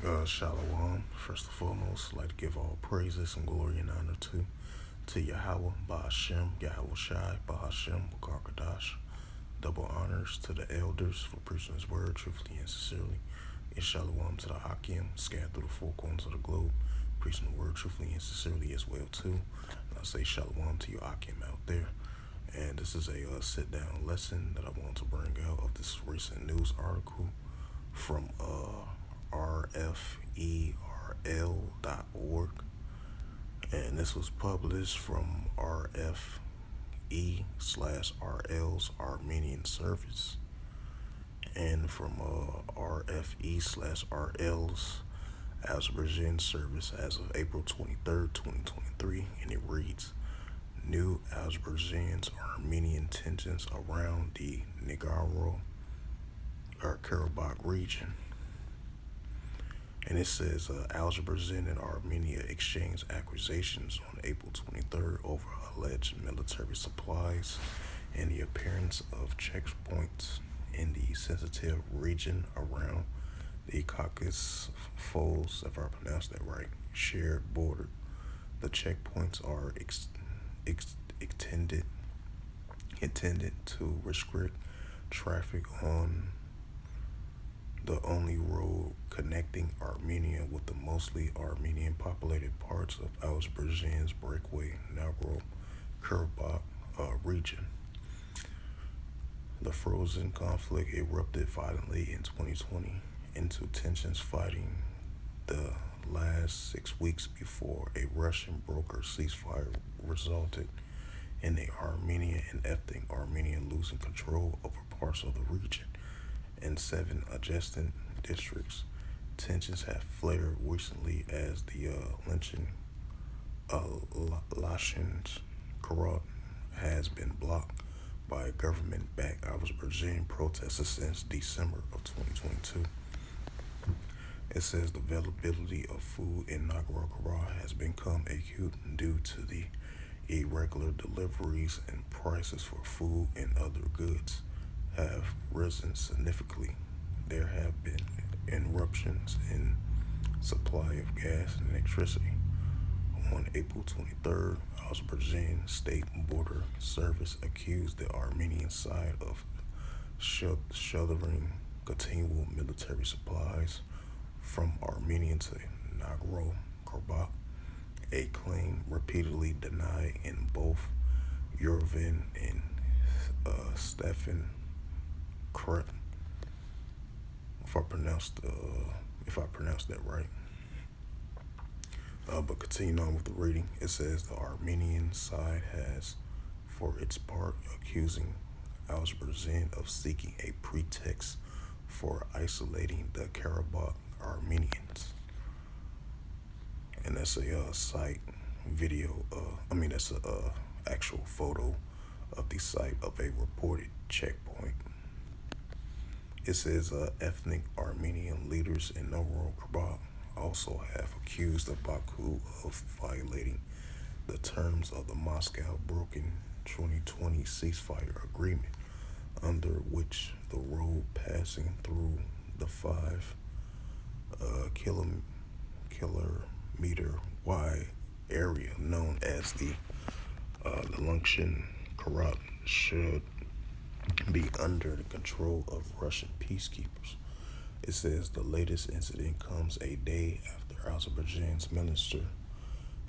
Shalom. First and foremost, I'd like to give all praises and glory and honor to Yahweh, Bahashem, Yahweh Shai, Bahashem, Bakarkadash. Double honors to the elders for preaching his word truthfully and sincerely. And shalom to the Akim, scattered through the four corners of the globe, preaching the word truthfully and sincerely as well too. And I say shalom to your Akim out there. And this is a sit-down lesson that I want to bring out of this recent news article from rferl.org, and this was published from RFE/RL's Armenian service and from RFE/RL's Azerbaijan service as of April 23rd, 2023, and it reads, New Azerbaijani-Armenian tensions around the Nagorno-Karabakh region. And it says Azerbaijan and Armenia exchanged accusations on April 23rd over alleged military supplies and the appearance of checkpoints in the sensitive region around the Caucasus Folds, if I pronounced that right, shared border. The checkpoints are intended to restrict traffic on the only road connecting Armenia with the mostly Armenian populated parts of Azerbaijan's breakaway Nagorno-Karabakh region. The frozen conflict erupted violently in 2020 into tensions fighting the last 6 weeks before a Russian broker ceasefire resulted in the Armenian and ethnic Armenian losing control over parts of the region and 7 adjacent districts. Tensions have flared recently as the Lachin's Karabakh has been blocked by government-backed Azerbaijan protesters since December of 2022. It says the availability of food in Nagorno-Karabakh has become acute due to the irregular deliveries, and prices for food and other goods have risen significantly. There have been interruptions in supply of gas and electricity. On April 23rd, Azerbaijan State Border Service accused the Armenian side of shuttering continual military supplies from Armenia to Nagorno-Karabakh, a claim repeatedly denied in both Yerevan and Stefan Kret, if I pronounced that right. But continuing on with the reading, it says the Armenian side has, for its part, accusing Azerbaijan of seeking a pretext for isolating the Karabakh Armenians. And that's a site video. That's a actual photo of the site of a reported checkpoint. It says ethnic Armenian leaders in Nagorno-Karabakh also have accused of Baku of violating the terms of the Moscow broken 2020 ceasefire agreement, under which the road passing through the 5 kilometer wide area known as the Lachin-Karabakh should be under the control of Russian peacekeepers. It says the latest incident comes a day after Azerbaijan's Minister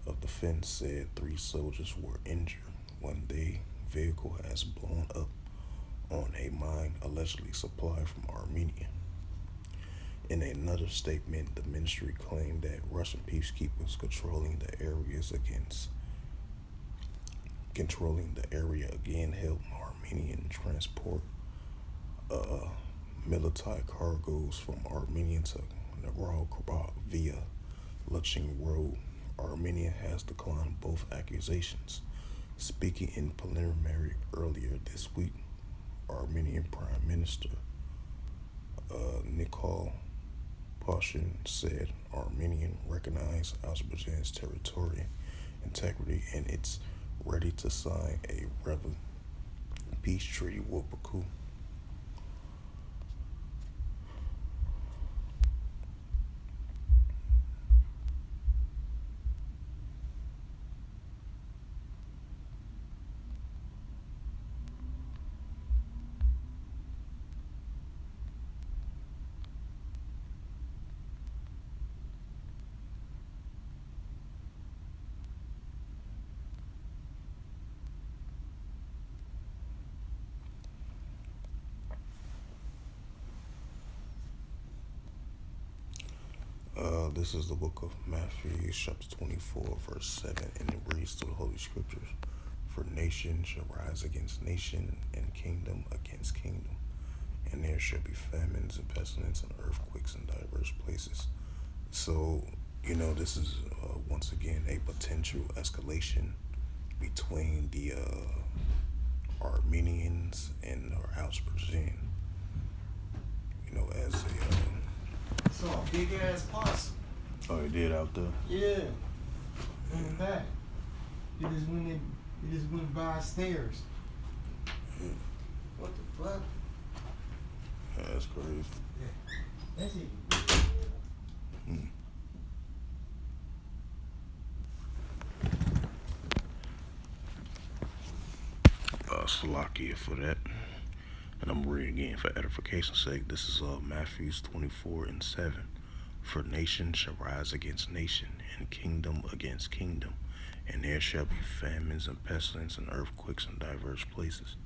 of Defense said 3 soldiers were injured when their vehicle has blown up on a mine allegedly supplied from Armenia. In another statement, the ministry claimed that Russian peacekeepers controlling the area again helped Armenian transport military cargoes from Armenia to Nagorno-Karabakh via Lachin Road. Armenia has declined both accusations. Speaking in preliminary earlier this week, Armenian Prime Minister Nikol Pashin said Armenia recognized Azerbaijan's territorial integrity and it's ready to sign a peace treaty with Baku. This is the book of Matthew, chapter 24, verse 7, and it reads through the Holy Scriptures. For nation shall rise against nation, and kingdom against kingdom. And there shall be famines and pestilence and earthquakes in diverse places. So, this is once again a potential escalation between the Armenians and Azerbaijani. As a Saw a big ass possum. oh, it did out there. Yeah. In the back. It just went by stairs. What the fuck? Yeah, that's crazy. Yeah. That's it. Salakia for that. And I'm reading again for edification's sake. This is Matthew 24 and 7. For nation shall rise against nation, and kingdom against kingdom, and there shall be famines and pestilence and earthquakes in diverse places.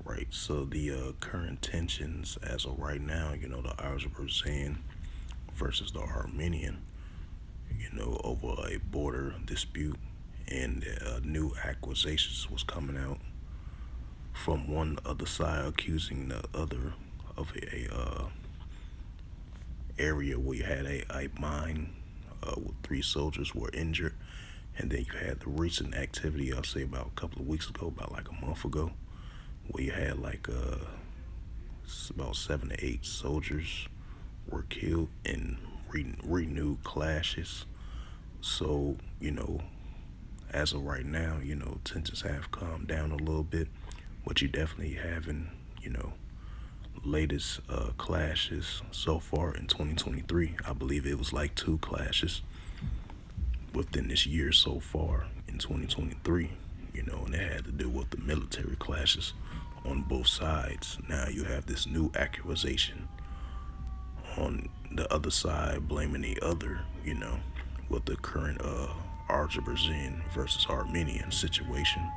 Right. So the current tensions as of right now, the Azerbaijani versus the Armenian, over a border dispute, and new accusations was coming out from one other side accusing the other of a area where you had a mine with 3 soldiers were injured, and then you had the recent activity, I'll say about a couple of weeks ago, about like a month ago, where you had like about 7 to 8 soldiers were killed in renewed clashes. So, as of right now, tensions have calmed down a little bit, but you definitely having, latest clashes so far in 2023. I believe it was like 2 clashes within this year so far in 2023, and it had to do with the military clashes on both sides. Now you have this new accusation on the other side blaming the other, with the current Azerbaijan versus Armenian situation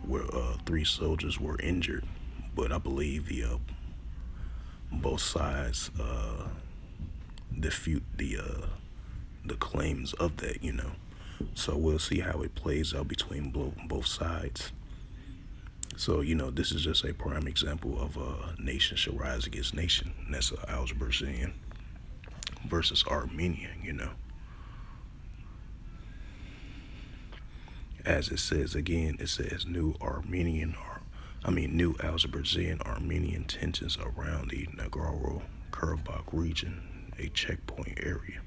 where 3 soldiers were injured. But I believe the both sides defute the claims of that, So we'll see how it plays out between both sides. So, this is just a prime example of nation shall rise against nation. And that's Azerbaijan versus Armenia, As it says again, it says new Azerbaijani-Armenian tensions around the Nagorno-Karabakh region, a checkpoint area.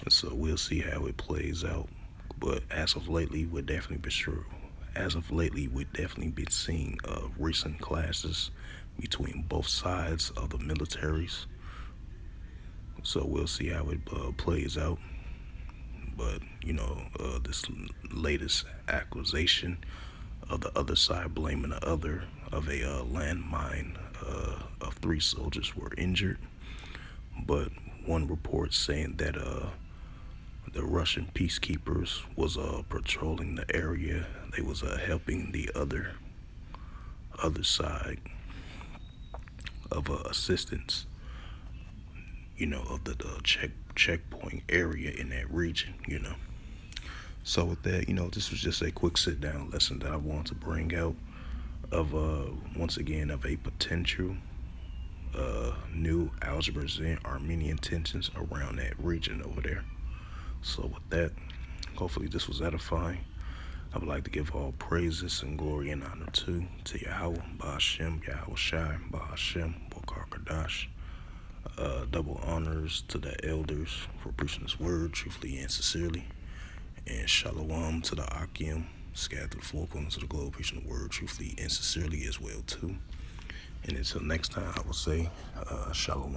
And so we'll see how it plays out. But as of lately, we've definitely been seeing recent clashes between both sides of the militaries. So we'll see how it plays out. But, this latest accusation of the other side blaming the other of a landmine of 3 soldiers were injured. But one report saying that the Russian peacekeepers was patrolling the area. They was helping the other side of assistance, of the checkpoint area in that region, So with that, this was just a quick sit-down lesson that I wanted to bring out of, once again, of a potential new Azerbaijani-Armenian tensions around that region over there. So with that, hopefully this was edifying. I would like to give all praises and glory and honor to Yahweh, Ba'ashem, Yahweh Shai, Ba'ashem, Bokar Kadash. Double honors to the elders for preaching this word truthfully and sincerely. And shalom to the Akim, scattered to the 4 corners of the globe, preaching the word truthfully and sincerely as well too. And until next time, I will say shalom.